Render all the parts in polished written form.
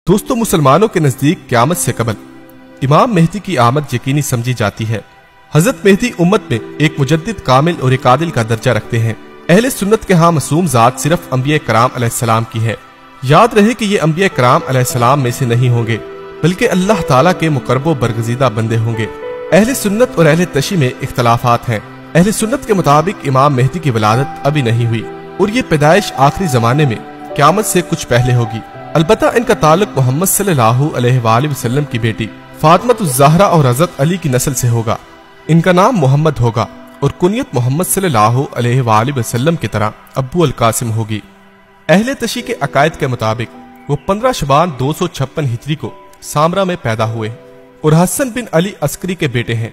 दोस्तों, मुसलमानों के नजदीक क़यामत से कबल इमाम मेहदी की आमद यकीनी समझी जाती है। हजरत मेहदी उम्मत में एक मुजद्दिद, कामिल और एक आदिल का दर्जा रखते हैं। अहले सुन्नत के यहाँ मासूम जात सिर्फ अंबिया कराम अलैहिस्सलाम की है। याद रहे कि ये अंबिया कराम अलैहिस्सलाम में से नहीं होंगे, बल्कि अल्लाह ताला के मुकर्रब बरगजीदा बंदे होंगे। अहले सुन्नत और अहले तशी में इख्तलाफात हैं। अहले सुन्नत के मुताबिक इमाम मेहदी की विलादत अभी नहीं हुई और ये पैदाइश आखिरी जमाने में क़यामत से कुछ पहले होगी। अलबत्ता इनका ताल्लुक मोहम्मद सल्लल्लाहु अलैहि वसल्लम की बेटी फातिमा ज़हरा और हज़रत अली की नस्ल से होगा। इनका नाम मोहम्मद होगा और कुनियत मोहम्मद सल्लल्लाहु अलैहि वसल्लम की तरह अब्बू अल कासिम होगी। अहले तशी के अकायद के मुताबिक वो 15 शबान 256 हिजरी को सामरा में पैदा हुए और हसन बिन अली अस्करी के बेटे हैं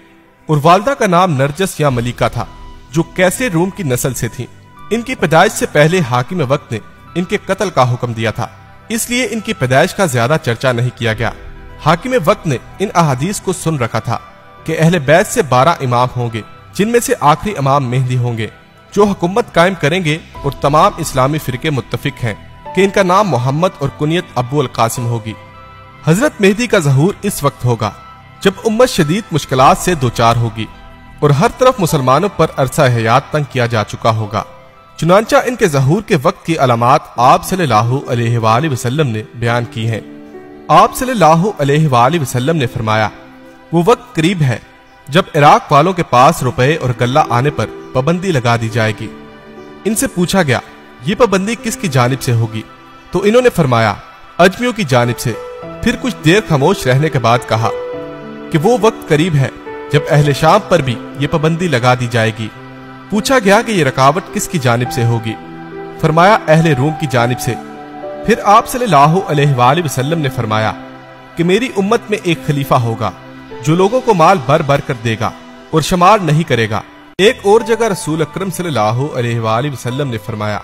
और वालदा का नाम नरजस या मलिका था, जो कैसर रूम की नस्ल से थी। इनकी पैदाइश से पहले हाकिम वक्त ने इनके कत्ल का हुक्म दिया था, इसलिए इनकी पैदाइश का ज्यादा चर्चा नहीं किया गया। हाकिम वक्त ने इन अहादीस को सुन रखा था कि अहले बैत से 12 इमाम होंगे, जिनमें से आखिरी इमाम मेहदी होंगे, जो हुकूमत कायम करेंगे और तमाम इस्लामी फिरके मुत्तफिक हैं कि इनका नाम मोहम्मद और कुनियत अब्बू अल कासिम होगी। हजरत मेहदी का ज़हूर इस वक्त होगा जब उम्मत शदीद मुश्किलात से दो चार होगी और हर तरफ मुसलमानों पर अरसा हयात तंग किया जा चुका होगा। चुनांचा इनके ज़हूर के वक्त की अलामात आप सल्लल्लाहु अलैहि वसल्लम ने बयान की हैं। आप सल्लल्लाहु अलैहि वसल्लम ने फरमाया, वो वक्त करीब है जब इराक वालों के पास रुपए और गल्ला आने पर पाबंदी लगा दी जाएगी। इनसे पूछा गया, ये पाबंदी किसकी जानिब से होगी? तो इन्होंने फरमाया, अजमियों की जानिब से। फिर कुछ देर खामोश रहने के बाद कहा कि वो वक्त करीब है जब अहले शाम पर भी ये पाबंदी लगा दी जाएगी। पूछा गया कि ये रकावट किसकी जानिब से होगी? फरमाया, अहले रूम की जानिब से। फिर आप सल्लल्लाहु अलैहि वसल्लम ने फरमाया कि मेरी उम्मत में एक खलीफा होगा जो लोगों को माल भर भर कर देगा और शुमार नहीं करेगा। एक और जगह रसूल अकरम सल्लल्लाहु अलैहि वसल्लम ने फरमाया,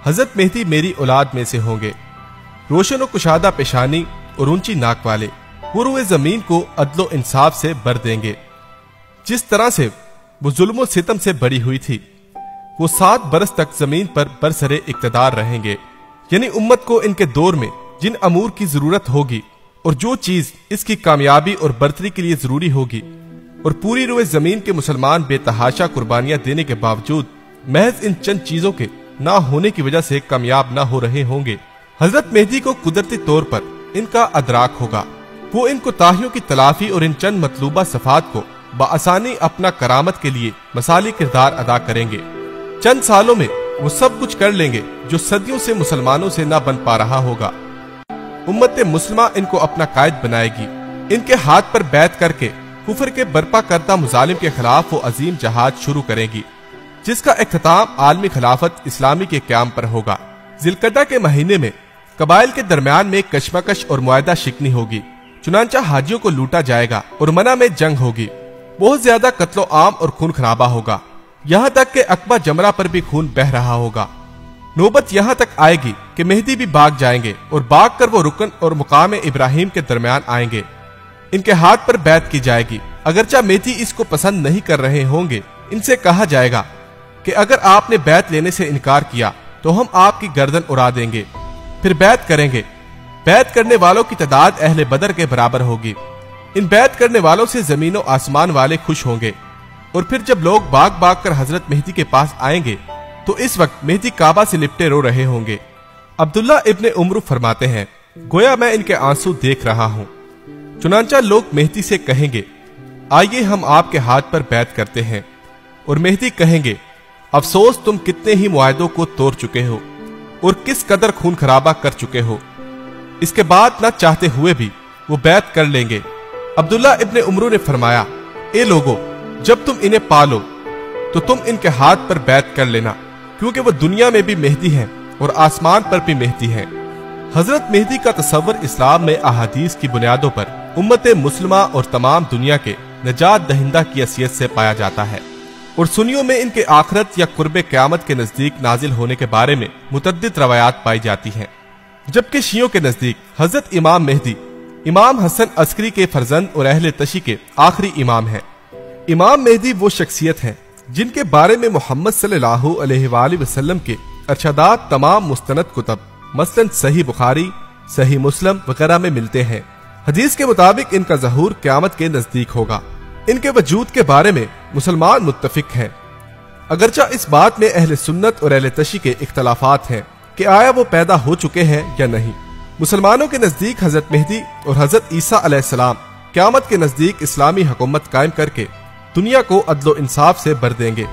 हजरत मेहदी मेरी औलाद में से होंगे, रोशन और कुशादा पेशानी और ऊंची नाक वाले। वो रुए जमीन को अदलो इंसाफ से भर देंगे। जिस तरह से वो जुल्म सितम से बड़ी हुई थी, वो 7 बरस तक जमीन पर बरसरे इक्तदार रहेंगे। यानी उम्मत को इनके दौर में जिन अमूर की जरूरत होगी और जो चीज इसकी कामयाबी और बरतरी के लिए जरूरी होगी, और पूरी रुए जमीन के मुसलमान बेतहाशा कुर्बानियां देने के बावजूद महज इन चंद चीजों के ना होने की वजह से कामयाब ना हो रहे होंगे। हजरत मेहदी को कुदरती तौर पर इनका अदराक होगा। वो इन कोताहियों की तलाफी और इन चंद मतलूबा सफात को बआसानी अपना करामत के लिए मसाली किरदार अदा करेंगे। चंद सालों में वो सब कुछ कर लेंगे जो सदियों से मुसलमानों से न बन पा रहा होगा। उम्मत मुस्लिमा इनको अपना कायद बनाएगी। इनके हाथ पर बैत करके कुफर के बर्पा करता मुजालिम के खिलाफ वो अजीम जहाद शुरू करेगी, जिसका इख्तिताम आलमी खिलाफत इस्लामी के क़याम पर होगा। जिलकदा के महीने में कबाइल के दरमियान में कशमकश और मुआहदा शिकनी होगी। चुनांचा हाजियों को लूटा जाएगा और मना में जंग होगी। बहुत ज्यादा कत्लो आम और खून खराबा होगा, यहाँ तक कि अकबा जमरा पर भी खून बह रहा होगा। नौबत यहाँ तक आएगी कि मेहदी भी भाग जाएंगे और भाग कर वो रुकन और मुकाम इब्राहिम के दरमियान आएंगे। इनके हाथ पर बैत की जाएगी। अगरचा मेहदी इसको पसंद नहीं कर रहे होंगे, इनसे कहा जाएगा कि अगर आपने बैत लेने से इनकार किया तो हम आपकी गर्दन उड़ा देंगे। फिर बैत करेंगे। बैत करने वालों की तादाद अहले बदर के बराबर होगी। इन बैत करने वालों से जमीनों आसमान वाले खुश होंगे। और फिर जब लोग भाग भाग कर हजरत मेहदी के पास आएंगे तो इस वक्त मेहदी काबा से लिपटे रो रहे होंगे। अब्दुल्ला इब्ने उमर फरमाते हैं, गोया मैं इनके आंसू देख रहा हूँ। चुनांचा लोग मेहदी से कहेंगे, आइए हम आपके हाथ पर बैत करते हैं। और मेहदी कहेंगे, अफसोस तुम कितने ही मुआहदों को तोड़ चुके हो और किस कदर खून खराबा कर चुके हो। इसके बाद न चाहते हुए भी वो बैत कर लेंगे। अब्दुल्ला इब्ने उमर ने फरमाया, ए लोगो, जब तुम इन्हें पालो तो तुम इनके हाथ पर बैत कर लेना, क्योंकि वो दुनिया में भी मेहदी हैं और आसमान पर भी मेहदी हैं। हजरत मेहदी का तस्वर इस्लाम में अहादीस की बुनियादों पर उम्मत मुस्लिमा और तमाम दुनिया के नजात दहिंदा की हैसियत से पाया जाता है। और सुन्नियों में इनके आखिरत या कुर्बे क़यामत के नजदीक नाजिल होने के बारे में मुतअद्दिद रवायात पाई जाती हैं। जबकि शियों के नजदीक हजरत इमाम मेहदी इमाम हसन अस्करी के फर्जंद और अहले तशी के आखिरी इमाम हैं। इमाम मेहदी वो शख्सियत हैं जिनके बारे में मोहम्मद सल्लल्लाहु अलैहि वसल्लम के अरशदात तमाम मुस्तनद कुतब मसलन सही बुखारी, सही मुस्लिम वगैरह में मिलते हैं। हदीस के मुताबिक इनका ज़हूर क़यामत के नजदीक होगा। इनके वजूद के बारे में मुसलमान मुत्तफिक हैं, अगरचा इस बात में अहले सुन्नत और अहले तशी के इख्तलाफात हैं कि आया वो पैदा हो चुके हैं या नहीं। मुसलमानों के नजदीक हजरत मेहदी और हजरत ईसा अलैहिस्सलाम क़यामत के नजदीक इस्लामी हुकूमत कायम करके दुनिया को अदलो इंसाफ से भर देंगे।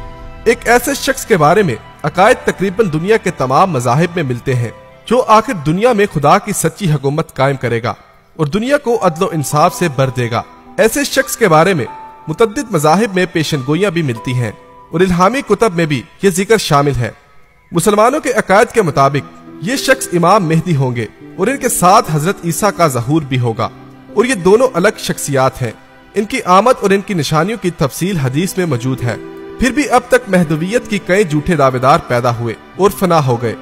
एक ऐसे शख्स के बारे में अकायद तकरीबन दुनिया के तमाम मज़ाहिब में मिलते हैं जो आखिर दुनिया में खुदा की सच्ची हुकूमत कायम करेगा और दुनिया को अदलो इंसाफ से भर देगा। ऐसे शख्स के बारे में मुतअद्दिद मज़ाहिब में पेशनगोइयां भी मिलती हैं और इल्हामी कुतब में भी ये जिक्र शामिल है। मुसलमानों के अकायद के मुताबिक ये शख्स इमाम मेहदी होंगे और इनके साथ हजरत ईसा का ज़हूर भी होगा और ये दोनों अलग शख्सियात हैं। इनकी आमद और इनकी निशानियों की तफसील हदीस में मौजूद है। फिर भी अब तक महदवियत की कई झूठे दावेदार पैदा हुए और फना हो गए।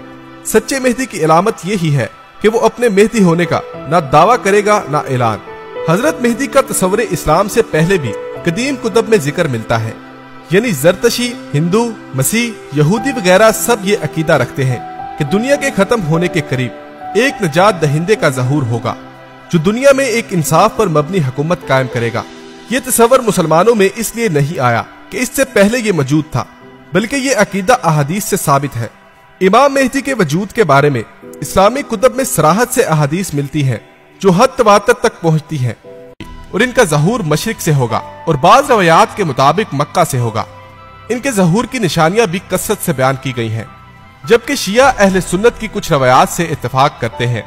सच्चे मेहदी की अलामत यही है कि वो अपने मेहदी होने का ना दावा करेगा ना ऐलान। हजरत मेहदी का तस्वुर इस्लाम से पहले भी कदीम कुतब में जिक्र मिलता है, यानी जरतशी, हिंदू, मसीह, यहूदी वगैरह सब ये अकीदा रखते हैं कि दुनिया के खत्म होने के करीब एक निजात दहिंदे का ज़हूर होगा जो दुनिया में एक इंसाफ पर मबनी हुकूमत कायम करेगा। ये तस्वर मुसलमानों में इसलिए नहीं आया कि इससे पहले ये मौजूद था, बल्कि ये अकीदा अहादीस से साबित है। इमाम मेहदी के वजूद के बारे में इस्लामी कुतब में सराहत से अहादीस मिलती हैं जो हद तवातर तक पहुंचती हैं और इनका ज़हूर मशरिक से होगा और बाज़ रवायात के मुताबिक मक्का से होगा। इनके ज़हूर की निशानियां भी कसरत से बयान की गई हैं, जबकि शिया अहले सुन्नत की कुछ रवायात से इत्तेफाक करते हैं,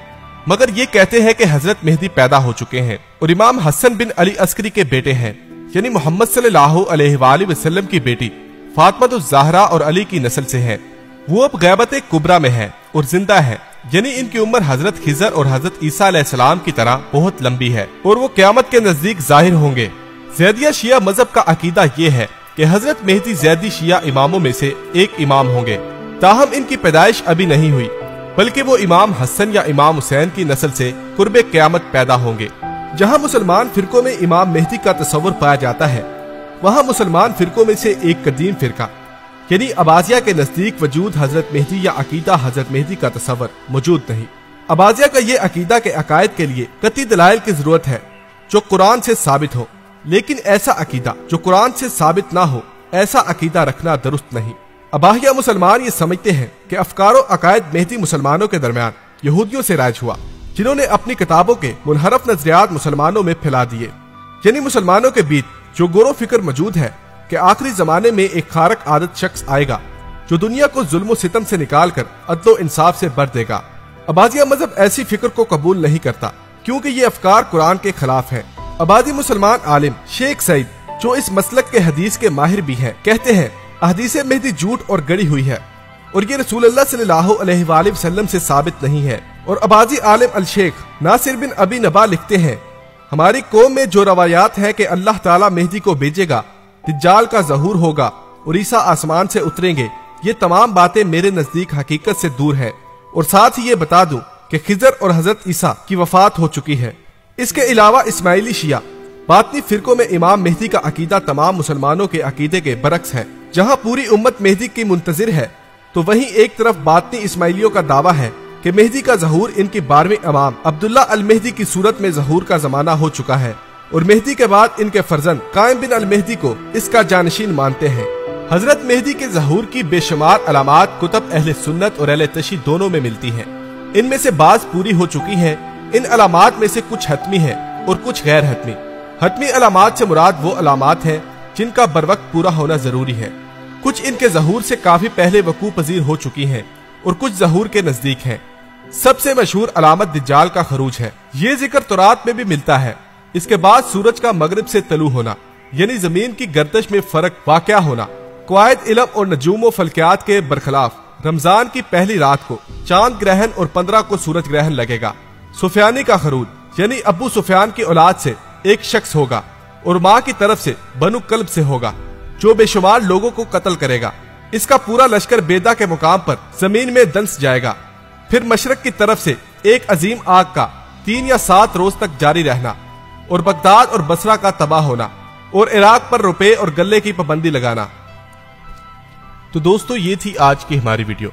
मगर ये कहते हैं कि हजरत मेहदी पैदा हो चुके हैं और इमाम हसन बिन अली अस्करी के बेटे हैं, यानी मोहम्मद सल्लल्लाहु अलैहि वसल्लम की बेटी फातिमा ज़हरा और अली की नस्ल से है। वो अब गैबत कुबरा में है और जिंदा है, यानी इनकी उम्र हजरत खिजर और हजरत ईसा अलैहिस्सलाम की तरह बहुत लंबी है और वो क़यामत के नजदीक जाहिर होंगे। ज़ैदिया शिया मजहब का अकीदा ये है कि हजरत मेहदी ज़ैदी शिया इमामों में से एक इमाम होंगे, ताहम इनकी पैदाइश अभी नहीं हुई, बल्कि वो इमाम हसन या इमाम हुसैन की नस्ल से कुर्बे क़यामत पैदा होंगे। जहाँ मुसलमान फिरकों में इमाम मेहदी का तस्वर पाया जाता है, वहाँ मुसलमान फिरकों में से एक कदीम फिरका यानी अबाजिया के नजदीक वजूद हजरत मेहदी या अकीदा हजरत मेहदी का तस्वर मौजूद नहीं। अबाजिया का ये अकीदा के अकायद के लिए कती दलाइल की जरूरत है जो कुरान से साबित हो, लेकिन ऐसा अकीदा जो कुरान से साबित ना हो, ऐसा अकीदा रखना दुरुस्त नहीं। अबाहिया मुसलमान ये समझते हैं कि अफकारो अकायद मेहदी मुसलमानों के दरमियान यहूदियों से राइज हुआ, जिन्होंने अपनी किताबों के मुनहरफ नजरियात मुसलमानों में फैला दिए। यानी मुसलमानों के बीच जो गोरो फिक्र मौजूद है कि आखिरी जमाने में एक खारक आदत शख्स आएगा जो दुनिया को जुल्म सितम से निकाल कर अदलो इंसाफ से भर देगा। अबाजिया मजहब ऐसी फिक्र को कबूल नहीं करता क्योंकि ये अफकार कुरान के खिलाफ है। अबादी मुसलमान आलिम शेख सईद, जो इस मसलक के हदीस के माहिर भी हैं, कहते हैं हदीस मेहदी झूठ और गढ़ी हुई है और ये रसूलुल्लाह सल्लल्लाहु अलैहि वसल्लम से साबित नहीं है। और अबादी आलिम अल शेख नासिर बिन अबी नबा लिखते हैं, हमारी कौम में जो रवायात है कि अल्लाह ताला मेहदी को भेजेगा, दज्जाल का ज़हूर होगा और ईसा आसमान से उतरेंगे, ये तमाम बातें मेरे नजदीक हकीकत से दूर है। और साथ ही ये बता दूं कि खिजर और हजरत ईसा की वफात हो चुकी है। इसके अलावा इस्माइली शिया बातनी फिरकों में इमाम मेहदी का अकीदा तमाम मुसलमानों के अकीदे के बरक्स है। जहाँ पूरी उम्मत मेहदी की मुंतजिर है, तो वहीं एक तरफ बातनी इस्माइलियों का दावा है कि मेहदी का ज़हूर इनकी 12वें इमाम अब्दुल्ला अल मेहदी की सूरत में ज़हूर का जमाना हो चुका है और मेहदी के बाद इनके फर्जंद कायम बिन अल मेहदी को इसका जानशीन मानते हैं। हजरत मेहदी के ज़हूर की बेशुमार अलामात कुतब अहले सुन्नत और अहले तशी दोनों में मिलती हैं। इनमें से बाज पूरी हो चुकी हैं। इन अलामात में से कुछ हतमी है और कुछ गैर हतमी। हतमी अलामात से मुराद वो अलामात है जिनका बरवक्त पूरा होना जरूरी है। कुछ इनके ज़हूर से काफी पहले वकू पजीर हो चुकी हैं और कुछ ज़हूर के नजदीक हैं। सबसे मशहूर अलामत दज्जाल का खरूज है। ये जिक्र तौरात में भी मिलता है। इसके बाद सूरज का मगरिब से तलू होना, यानी जमीन की गर्दश में फर्क वाक़या होना, क़वायद इल्म और नजूम व फल्कियात के बरखिलाफ रमजान की पहली रात को चांद ग्रहण और 15 को सूरज ग्रहण लगेगा। सुफियानी का खरूज, यानी अबू सुफियान की औलाद से एक शख्स होगा और माँ की तरफ से बनु कल्ब से होगा, जो बेशुमार लोगों को कत्ल करेगा। इसका पूरा लश्कर बेदा के मुकाम पर जमीन में दंस जाएगा। फिर मशरक की तरफ से एक अजीम आग का 3 या 7 रोज तक जारी रहना और बगदाद और बसरा का तबाह होना और इराक पर रुपए और गल्ले की पाबंदी लगाना। तो दोस्तों, ये थी आज की हमारी वीडियो।